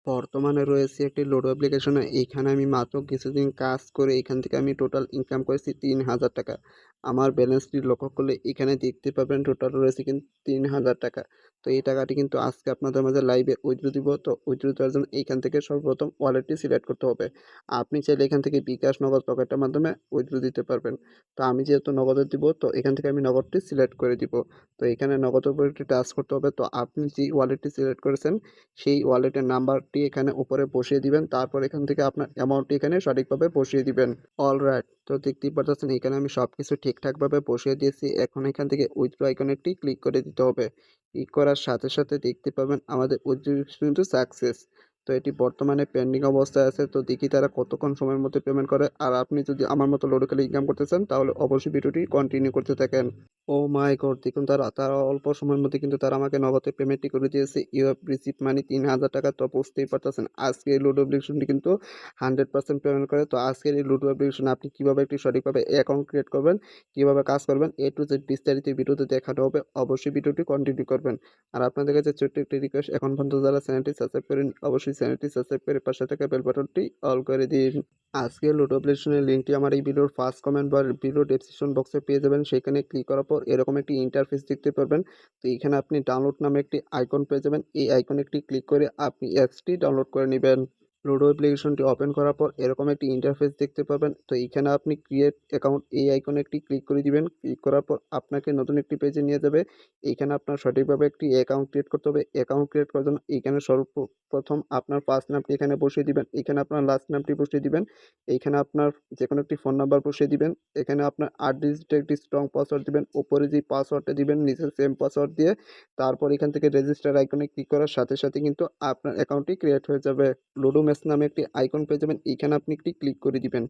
বর্তমানে রয়েছে একটি লুডো অ্যাপ্লিকেশনে। এইখানে আমি মাত্র কিছুদিন কাজ করে এখান থেকে আমি টোটাল ইনকাম করেছি ৩,০০০ টাকা। আমার ব্যালেন্সটি লক্ষ্য করলে এখানে দেখতে পাবেন টোটাল রয়েছে কিন্তু ৩,০০০ টাকা। তো এই টাকাটি কিন্তু আজকে আপনাদের মাঝে লাইভে উইথড্র দিব। তো উইথড্র দেওয়ার জন্য এইখান থেকে সর্বপ্রথম ওয়ালেটটি সিলেক্ট করতে হবে। আপনি চাইলে এখান থেকে বিকাশ, নগদ, রকেটের মাধ্যমে উইথড্র দিতে পারবেন। তো আমি যেহেতু নগদে দিব, তো এখান থেকে আমি নগদটি সিলেক্ট করে দিব। তো এখানে নগদের উপর একটি টাচ করতে হবে। তো আপনি যে ওয়ালেটটি সিলেক্ট করেছেন সেই ওয়ালেটের নাম্বারটি এখানে উপরে বসিয়ে দিবেন। তারপর এখান থেকে আপনার অ্যামাউন্টটি এখানে সঠিকভাবে বসিয়ে দিবেন। অলরাইট, তো দেখতেই পারতেছেন এখানে আমি সবকিছু ঠিকঠাকভাবে বসিয়ে দিয়েছি। এখন এখান থেকে উইথড্র আইকনে একটি ক্লিক করে দিতে হবে। ক্লিক করার সাথে সাথে দেখতে পাবেন আমাদের উইথড্র কিন্তু সাকসেস। তো এটি বর্তমানে পেন্ডিং অবস্থায় আছে। তো দেখি তারা কতক্ষণ সময়ের মধ্যে পেমেন্ট করে। আর আপনি যদি আমার মতো লুডো খেলে ইনকাম করতে চান তাহলে অবশ্যই ভিডিওটি কন্টিনিউ করতে থাকেন। ও মাই গড! দেখুন তারা অল্প সময়ের মধ্যে কিন্তু তারা আমাকে নগদে পেমেন্টটি করে দিয়েছে। ইউ হ্যাভ রিসিভড মানি ৩,০০০ টাকা। তো বুঝতেই পারতেছেন আজকে এই লুডো অ্যাপ্লিকেশনটি কিন্তু 100% পেমেন্ট করে। তো আজকের এই লুডো অ্যাপ্লিকেশনে আপনি কিভাবে একটি সঠিকভাবে অ্যাকাউন্ট ক্রিয়েট করবেন, কিভাবে কাজ করবেন, A to Z বিস্তারিত এই ভিডিওতে দেখানো হবে। অবশ্যই ভিডিওটি কন্টিনিউ করবেন। আর আপনাদের কাছে ছোট্ট একটি রিকোয়েস্ট, এখন পর্যন্ত যারা চ্যানেলটি সাবস্ক্রাইব করেননি অবশ্যই চ্যানেলটি সাবস্ক্রাইব করে পাশে থাকা বেল বাটনটি অল করে দিন। আজকের লুডো অ্যাপ্লিকেশনের লিঙ্কটি আমার এই ভিডিওর ফার্স্ট কমেন্ট বা ভিডিও ডেসক্রিপশন বক্সে পেয়ে যাবেন। সেখানে ক্লিক করার পর এরকম একটি ইন্টারফেস দেখতে পারবেন। তো এখানে আপনি ডাউনলোড নামে একটি আইকন পেয়ে যাবেন। এই আইকনে একটি ক্লিক করে আপনি অ্যাপসটি ডাউনলোড করে নেবেন। লুডো অ্যাপ্লিকেশনটি ওপেন করার পর এরকম একটি ইন্টারফেস দেখতে পাবেন। তো এইখানে আপনি ক্রিয়েট অ্যাকাউন্ট এই আইকনে একটি ক্লিক করে দিবেন। ক্লিক করার পর আপনাকে নতুন একটি পেজে নিয়ে যাবে। এইখানে আপনার সঠিকভাবে একটি অ্যাকাউন্ট ক্রিয়েট করতে হবে। অ্যাকাউন্ট ক্রিয়েট করার জন্য এইখানে সর্বপ্রথম আপনার ফার্স্ট নামটি এখানে বসিয়ে দিবেন। এখানে আপনার লাস্ট নামটি বসিয়ে দিবেন। এইখানে আপনার যেকোনো একটি ফোন নাম্বার বসিয়ে দিবেন। এখানে আপনার ৮ ডিজিটের একটি স্ট্রং পাসওয়ার্ড দিবেন। উপরে যে পাসওয়ার্ডটা দিবেন নিচে সেম পাসওয়ার্ড দিয়ে তারপর এখান থেকে রেজিস্টার আইকনে ক্লিক করার সাথে সাথে কিন্তু আপনার অ্যাকাউন্টটি ক্রিয়েট হয়ে যাবে। লুডো ম্যাচ নামে একটি আইকন পেয়ে যাবেন। এইখানে আপনি একটি ক্লিক করে দিবেন।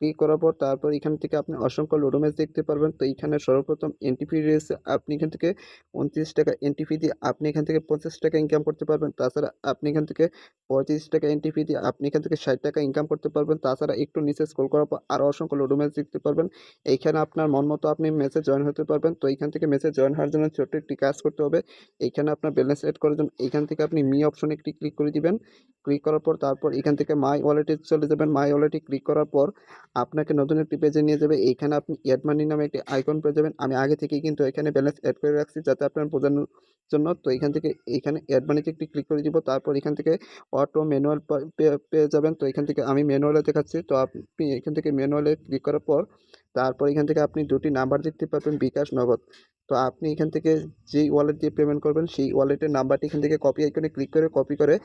ক্লিক করার পর তারপর এখান থেকে আপনি অসংখ্য লুডো ম্যাচ দেখতে পারবেন। তো এইখানে সর্বপ্রথম এন্ট্রি ফি রয়েছে। আপনি এখান থেকে ২৯ টাকা এন্ট্রি ফি দিয়ে আপনি এখান থেকে ৫০ টাকা ইনকাম করতে পারবেন। তাছাড়া আপনি এখান থেকে ৩৫ টাকা এন্ট্রি ফি দিয়ে আপনি এখান থেকে ৬০ টাকা ইনকাম করতে পারবেন। তাছাড়া একটু নিচে স্ক্রল করার পর আরও অসংখ্য লুডো ম্যাচ দেখতে পারবেন। এইখানে আপনার মন মতো আপনি ম্যাচে জয়েন হতে পারবেন। তো এইখান থেকে ম্যাচে জয়েন হওয়ার জন্য ছোট্ট একটি কাজ করতে হবে। এইখানে আপনার ব্যালেন্স এড করার জন্য এইখান থেকে আপনি মি অপশনে একটি ক্লিক করে দিবেন। ক্লিক করার পর তারপর এখান থেকে মাই ওয়ালেটে চলে যাবেন। মাই ওয়ালেটে ক্লিক করার পর আপনাকে নতুন একটি পেজে নিয়ে যাবে। এইখানে আপনি এড মানি নামে একটি আইকন পেয়ে যাবেন। আমি আগে থেকেই কিন্তু এখানে ব্যালেন্স এড করে রাখছি যাতে আপনার বোঝানোর জন্য। তো এখান থেকে এইখানে এড মানিতে একটি ক্লিক করে দিব। তারপর এখান থেকে অটো ম্যানুয়াল পেয়ে যাবেন। তো এখান থেকে আমি ম্যানুয়ালে দেখাচ্ছি। তো আপনি এখান থেকে ম্যানুয়ালে ক্লিক করার পর তারপর এখান থেকে আপনি দুটি নাম্বার দেখতে পাবেন, বিকাশ, নগদ। তো আপনি এখান থেকে যেই ওয়ালেট দিয়ে পেমেন্ট করবেন সেই ওয়ালেটের নাম্বারটি এখান থেকে কপি আইকনে ক্লিক করে কপি করে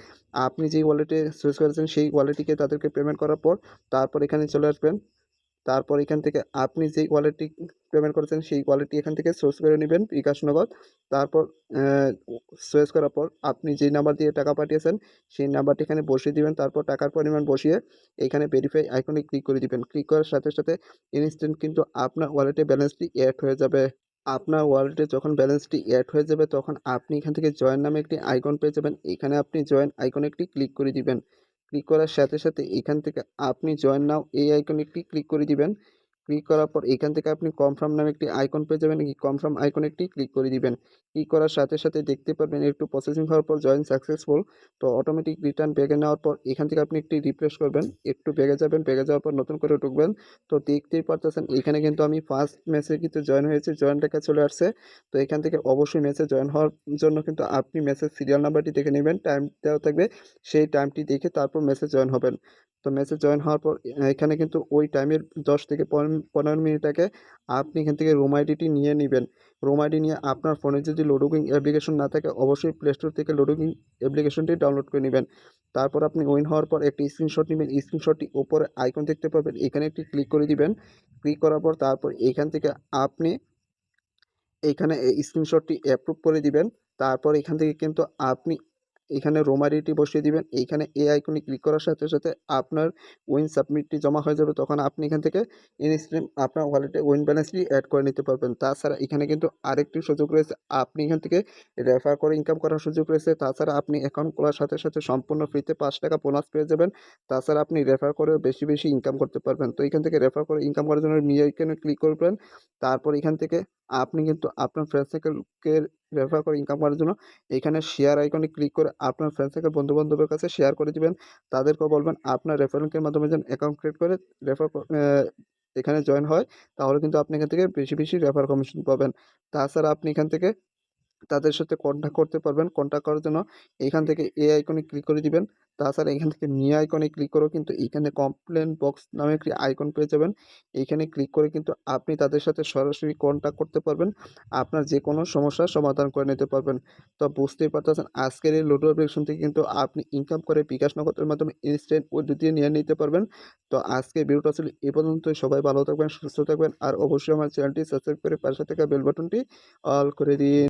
আপনি যেই ওয়ালেটে চুজ করেছেন সেই ওয়ালেটটিকে তাদেরকে পেমেন্ট করার পর তারপর এখানে চলে আসবেন। তারপর এখান থেকে আপনি যেই ওয়ালেটটি পেমেন্ট করেছেন সেই ওয়ালেটটি এখান থেকে সোর্স করে নেবেন, বিকাশ, নগদ। তারপর সোর্স করার পর আপনি যেই নাম্বার দিয়ে টাকা পাঠিয়েছেন সেই নাম্বারটি এখানে বসিয়ে দিবেন। তারপর টাকার পরিমাণ বসিয়ে এখানে ভেরিফাই আইকনে ক্লিক করে দিবেন। ক্লিক করার সাথে সাথে ইনস্ট্যান্ট কিন্তু আপনার ওয়ালেটে ব্যালেন্সটি অ্যাড হয়ে যাবে। আপনার ওয়ালেটে যখন ব্যালেন্সটি অ্যাড হয়ে যাবে তখন আপনি এখান থেকে জয়েন নামে একটি আইকন পেয়ে যাবেন। এখানে আপনি জয়েন আইকনে একটি ক্লিক করে দিবেন। ক্লিক করার সাথে সাথে এখান থেকে আপনি জয়েন নাও এই আইকনে একটি ক্লিক করে দিবেন। ক্লিক করার পর এখান থেকে আপনি কনফার্ম নামে একটি আইকন পেয়ে যাবেন। এই কনফার্ম আইকনে একটি ক্লিক করে দিবেন। ক্লিক করার সাথে সাথে দেখতে পারবেন একটু প্রসেসিং হওয়ার পর জয়েন সাকসেসফুল। তো অটোমেটিক রিটার্ন ব্যাগে নেওয়ার পর এখান থেকে আপনি একটি রিফ্রেশ করবেন। একটু ব্যাগে যাবেন, ব্যাগে যাওয়ার পর নতুন করে ঢুকবেন। তো দেখতেই পারতেছেন এখানে কিন্তু আমি ফার্স্ট ম্যাচে কিন্তু জয়েন হয়েছি, জয়েন লেখা চলে আসছে। তো এখান থেকে অবশ্যই ম্যাচে জয়েন হওয়ার জন্য কিন্তু আপনি ম্যাচের সিরিয়াল নাম্বারটি দেখে নেবেন, টাইম দেওয়া থাকবে। সেই টাইমটি দেখে তারপর ম্যাচে জয়েন হবেন। তো ম্যাচে জয়েন হওয়ার পর এখানে কিন্তু ওই টাইমের ১০ থেকে ১৫ মিনিট আগে আপনি এখান থেকে রুম আইডিটি নিয়ে নিবেন। রুম আইডি নিয়ে আপনার ফোনে যদি লুডো কিং অ্যাপ্লিকেশন না থাকে অবশ্যই প্লে স্টোর থেকে লুডো কিং অ্যাপ্লিকেশনটি ডাউনলোড করে নেবেন। তারপর আপনি উইন হওয়ার পর একটি স্ক্রিনশট নেবেন। স্ক্রিনশটটি উপরে আইকন দেখতে পাবেন, এখানে একটি ক্লিক করে দিবেন। ক্লিক করার পর তারপর এখান থেকে আপনি এইখানে এই স্ক্রিনশটটি অ্যাপ্রুভ করে দিবেন। তারপর এখান থেকে কিন্তু আপনি এখানে রোম আইডিটি বসিয়ে দিবেন। এইখানে এই আইকনে ক্লিক করার সাথে সাথে আপনার উইন সাবমিটটি জমা হয়ে যাবে। তখন আপনি এখান থেকে ইনস্ট্যান্ট আপনার ওয়ালেটে উইন ব্যালেন্সটি অ্যাড করে নিতে পারবেন। তাছাড়া এখানে কিন্তু আরেকটি সুযোগ রয়েছে। আপনি এখান থেকে রেফার করে ইনকাম করার সুযোগ রয়েছে। তাছাড়া আপনি অ্যাকাউন্ট খোলার সাথে সাথে সম্পূর্ণ ফ্রিতে ৳৫ বোনাস পেয়ে যাবেন। তাছাড়া আপনি রেফার করেও বেশি বেশি ইনকাম করতে পারবেন। তো এখান থেকে রেফার করে ইনকাম করার জন্য মি আইকনে ক্লিক করবেন। তারপর এখান থেকে আপনি কিন্তু আপনার ফ্রেন্ড সার্কেলকে রেফার করে ইনকাম করার জন্য এখানে শেয়ার আইকনে ক্লিক করে আপনার ফ্রেন্ড সার্কেল বন্ধু-বান্ধবের কাছে শেয়ার করে দিবেন। তাদেরকেও বলবেন আপনার রেফারেল লিংকের মাধ্যমে যেন অ্যাকাউন্ট ক্রিয়েট করে রেফার এখানে জয়েন হয়। তাহলে কিন্তু আপনি এখান থেকে বেশি, বেশি রেফার কমিশন পাবেন। তাছাড়া আপনি এখান থেকে তাদের সাথে কন্ট্যাক্ট করতে পারবেন। কন্ট্যাক্ট করার জন্য এইখান থেকে এই আইকনে ক্লিক করে দিবেন। তাছাড়া এখান থেকে মি আইকনে ক্লিক করেও কিন্তু এইখানে কমপ্লেন বক্স নামে একটি আইকন পেয়ে যাবেন। এইখানে ক্লিক করে কিন্তু আপনি তাদের সাথে সরাসরি কন্ট্যাক্ট করতে পারবেন। আপনার যেকোনো সমস্যার সমাধান করে নিতে পারবেন। তো বুঝতেই পারতেছেন আজকের এই লুডো অ্যাপ্লিকেশন থেকে কিন্তু আপনি ইনকাম করে বিকাশ নগদের মাধ্যমে ইনস্ট্যান্ট উইথড্র দিয়ে নিয়ে নিতে পারবেন। তো আজকের ভিডিওটা ছিল এ পর্যন্তই। সবাই ভালো থাকবেন, সুস্থ থাকবেন। আর অবশ্যই আমার চ্যানেলটি সাবস্ক্রাইব করে পাশে থাকা বেল বাটনটি অল করে দিন।